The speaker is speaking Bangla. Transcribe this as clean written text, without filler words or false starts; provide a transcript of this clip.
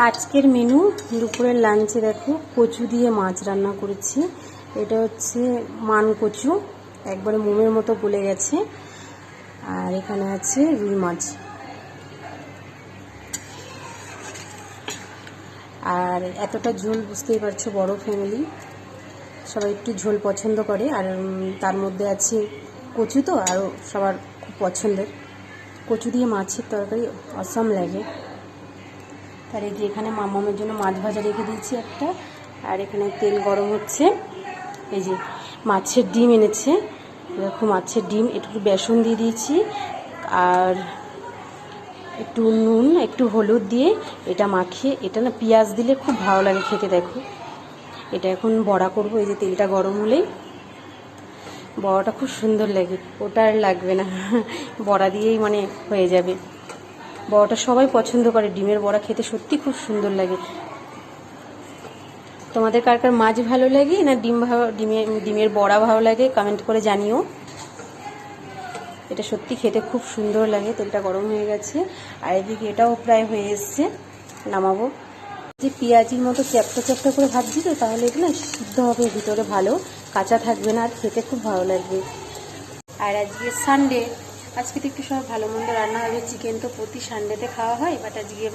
আজকের মেনু দুপুরের লাঞ্চে দেখো কচু দিয়ে মাছ রান্না করেছি। এটা হচ্ছে মান কচু, একবারে মোমের মতো গলে গেছে। আর এখানে আছে রুই মাছ। আর এতটা ঝোল, বুঝতেই পারছো বড় ফ্যামিলি, সবাই একটু ঝোল পছন্দ করে। আর তার মধ্যে আছে কচু, তো আরও সবার খুব পছন্দের। কচু দিয়ে মাছের তরকারি অসাম লাগে। তার এই যে এখানে মামামের জন্য মাছ ভাজা রেখে দিয়েছি একটা। আর এখানে তেল গরম হচ্ছে। এই যে মাছের ডিম এনেছে, দেখো মাছের ডিম, একটু বেসন দিয়ে দিয়েছি আর একটু নুন একটু হলুদ দিয়ে এটা মাখিয়ে, এটা না পেঁয়াজ দিলে খুব ভালো লাগে খেতে। দেখো এটা এখন বড়া করব। এই যে তেলটা গরম হলেই বড়াটা খুব সুন্দর লাগে, ওটা আর লাগবে না, বড়া দিয়েই মানে হয়ে যাবে। বড়াটা সবাই পছন্দ করে, ডিমের বড়া খেতে সত্যি খুব সুন্দর লাগে। তোমাদের কার কার মাছ ভালো লাগে না ডিমের বড়া ভালো লাগে কমেন্ট করে জানিও। এটা সত্যি খেতে খুব সুন্দর লাগে। তেলটা গরম হয়ে গেছে আর এদিকে এটাও প্রায় হয়ে এসছে, নামাবো। যে পেঁয়াজির মতো চ্যাপটা চ্যাপটা করে ভাজছি, তো তাহলে এটা না সিদ্ধ হবে ভিতরে, ভালো কাঁচা থাকবে না, আর খেতে খুব ভালো লাগবে। আর আজকে সানডে, আজকে তো একটু সব ভালো মন্দ রান্না হবে। চিকেন তো প্রতি সানডেতে খাওয়া হয়, বাট আজকে